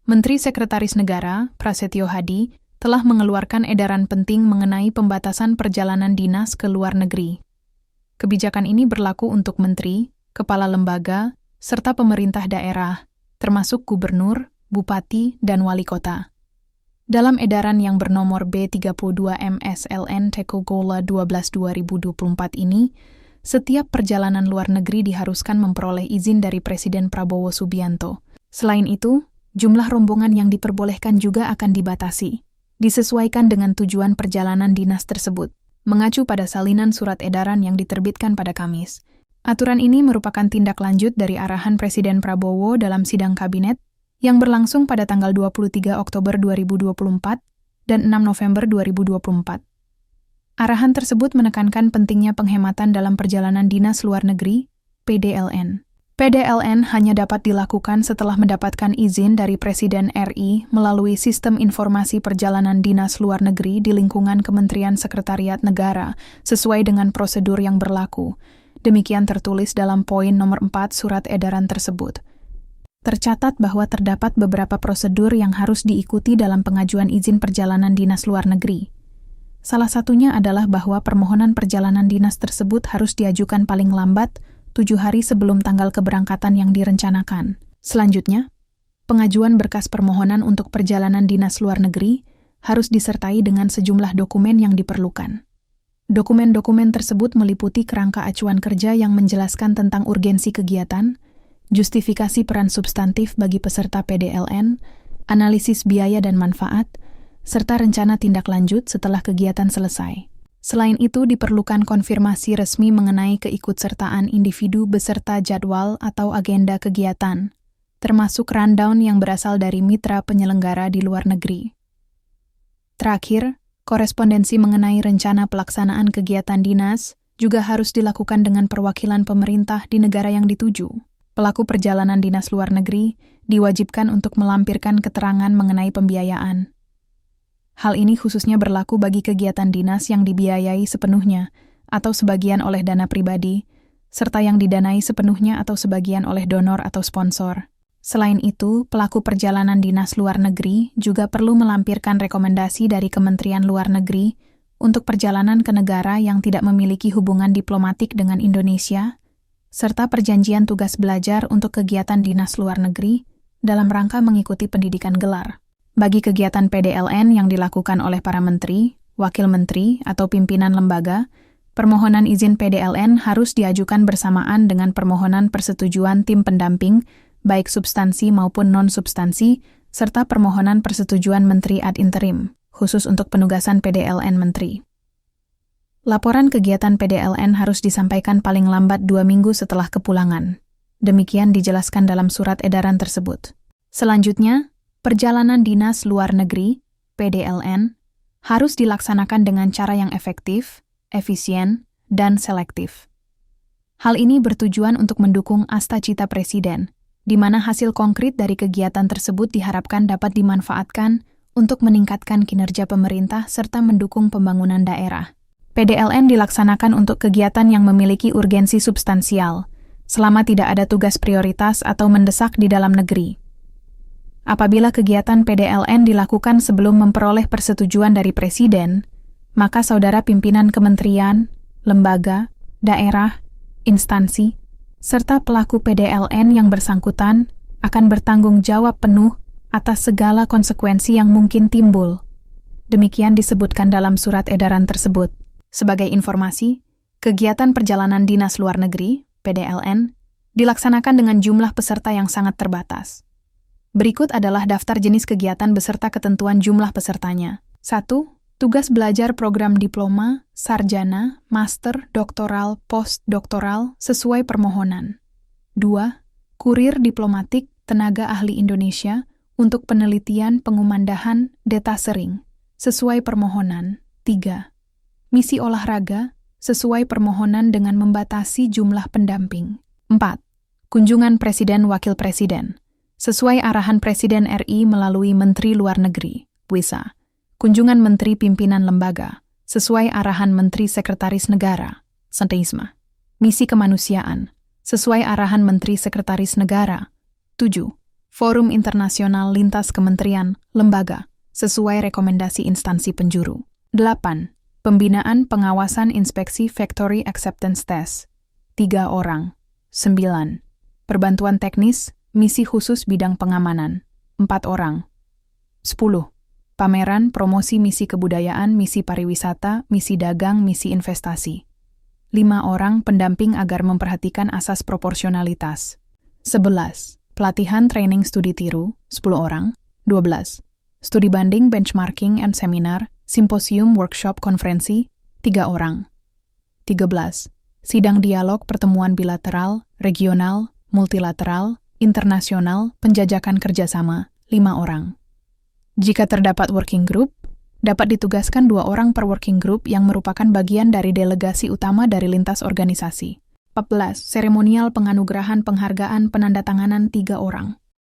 Menteri Sekretaris Negara, Prasetyo Hadi, telah mengeluarkan edaran penting mengenai pembatasan perjalanan dinas ke luar negeri. Kebijakan ini berlaku untuk menteri, kepala lembaga, serta pemerintah daerah, termasuk gubernur, bupati, dan wali kota. Dalam edaran yang bernomor B32 MSLN Tekogola 12/2024 ini, setiap perjalanan luar negeri diharuskan memperoleh izin dari Presiden Prabowo Subianto. Selain itu, jumlah rombongan yang diperbolehkan juga akan dibatasi, disesuaikan dengan tujuan perjalanan dinas tersebut, mengacu pada salinan surat edaran yang diterbitkan pada Kamis. Aturan ini merupakan tindak lanjut dari arahan Presiden Prabowo dalam sidang kabinet yang berlangsung pada tanggal 23 Oktober 2024 dan 6 November 2024. Arahan tersebut menekankan pentingnya penghematan dalam perjalanan dinas luar negeri, PDLN. PDLN hanya dapat dilakukan setelah mendapatkan izin dari Presiden RI melalui Sistem Informasi Perjalanan Dinas Luar Negeri di lingkungan Kementerian Sekretariat Negara sesuai dengan prosedur yang berlaku. Demikian tertulis dalam poin nomor 4 surat edaran tersebut. Tercatat bahwa terdapat beberapa prosedur yang harus diikuti dalam pengajuan izin perjalanan dinas luar negeri. Salah satunya adalah bahwa permohonan perjalanan dinas tersebut harus diajukan paling lambat 7 hari sebelum tanggal keberangkatan yang direncanakan. Selanjutnya, pengajuan berkas permohonan untuk perjalanan dinas luar negeri harus disertai dengan sejumlah dokumen yang diperlukan. Dokumen-dokumen tersebut meliputi kerangka acuan kerja yang menjelaskan tentang urgensi kegiatan, justifikasi peran substantif bagi peserta PDLN, analisis biaya dan manfaat, serta rencana tindak lanjut setelah kegiatan selesai. Selain itu, diperlukan konfirmasi resmi mengenai keikutsertaan individu beserta jadwal atau agenda kegiatan, termasuk rundown yang berasal dari mitra penyelenggara di luar negeri. Terakhir, korespondensi mengenai rencana pelaksanaan kegiatan dinas juga harus dilakukan dengan perwakilan pemerintah di negara yang dituju. Pelaku perjalanan dinas luar negeri diwajibkan untuk melampirkan keterangan mengenai pembiayaan. Hal ini khususnya berlaku bagi kegiatan dinas yang dibiayai sepenuhnya atau sebagian oleh dana pribadi, serta yang didanai sepenuhnya atau sebagian oleh donor atau sponsor. Selain itu, pelaku perjalanan dinas luar negeri juga perlu melampirkan rekomendasi dari Kementerian Luar Negeri untuk perjalanan ke negara yang tidak memiliki hubungan diplomatik dengan Indonesia, serta perjanjian tugas belajar untuk kegiatan dinas luar negeri dalam rangka mengikuti pendidikan gelar. Bagi kegiatan PDLN yang dilakukan oleh para menteri, wakil menteri, atau pimpinan lembaga, permohonan izin PDLN harus diajukan bersamaan dengan permohonan persetujuan tim pendamping, baik substansi maupun non-substansi, serta permohonan persetujuan menteri ad interim, khusus untuk penugasan PDLN menteri. Laporan kegiatan PDLN harus disampaikan paling lambat 2 minggu setelah kepulangan. Demikian dijelaskan dalam surat edaran tersebut. Selanjutnya, perjalanan dinas luar negeri, PDLN, harus dilaksanakan dengan cara yang efektif, efisien, dan selektif. Hal ini bertujuan untuk mendukung asta-cita Presiden, di mana hasil konkret dari kegiatan tersebut diharapkan dapat dimanfaatkan untuk meningkatkan kinerja pemerintah serta mendukung pembangunan daerah. PDLN dilaksanakan untuk kegiatan yang memiliki urgensi substansial, selama tidak ada tugas prioritas atau mendesak di dalam negeri. Apabila kegiatan PDLN dilakukan sebelum memperoleh persetujuan dari Presiden, maka saudara pimpinan kementerian, lembaga, daerah, instansi, serta pelaku PDLN yang bersangkutan akan bertanggung jawab penuh atas segala konsekuensi yang mungkin timbul. Demikian disebutkan dalam surat edaran tersebut. Sebagai informasi, kegiatan perjalanan dinas luar negeri, PDLN, dilaksanakan dengan jumlah peserta yang sangat terbatas. Berikut adalah daftar jenis kegiatan beserta ketentuan jumlah pesertanya. 1. Tugas belajar program diploma, sarjana, master, doktoral, postdoktoral sesuai permohonan. 2. Kurir diplomatik tenaga ahli Indonesia untuk penelitian pengumandahan detasering sesuai permohonan. 3. Misi olahraga sesuai permohonan dengan membatasi jumlah pendamping. 4. Kunjungan Presiden Wakil Presiden sesuai arahan Presiden RI melalui Menteri Luar Negeri, WISA. Kunjungan Menteri Pimpinan Lembaga, sesuai arahan Menteri Sekretaris Negara, SENTEISMA. Misi kemanusiaan, sesuai arahan Menteri Sekretaris Negara. 7. Forum internasional lintas kementerian, lembaga, sesuai rekomendasi instansi penjuru. 8. Pembinaan pengawasan inspeksi Factory Acceptance Test. 3 orang. 9. Perbantuan teknis, misi khusus bidang pengamanan. 4 orang. 10. Pameran, promosi misi kebudayaan, misi pariwisata, misi dagang, misi investasi. 5 orang pendamping agar memperhatikan asas proporsionalitas. 11. Pelatihan training studi tiru, 10 orang. 12. Studi banding, benchmarking, and seminar, simposium, workshop, konferensi, 3 orang. 13. Sidang dialog, pertemuan bilateral, regional, multilateral, internasional, penjajakan kerjasama, 5 orang. Jika terdapat working group, dapat ditugaskan 2 orang per working group yang merupakan bagian dari delegasi utama dari lintas organisasi. 14. Seremonial penganugerahan penghargaan penandatanganan 3 orang.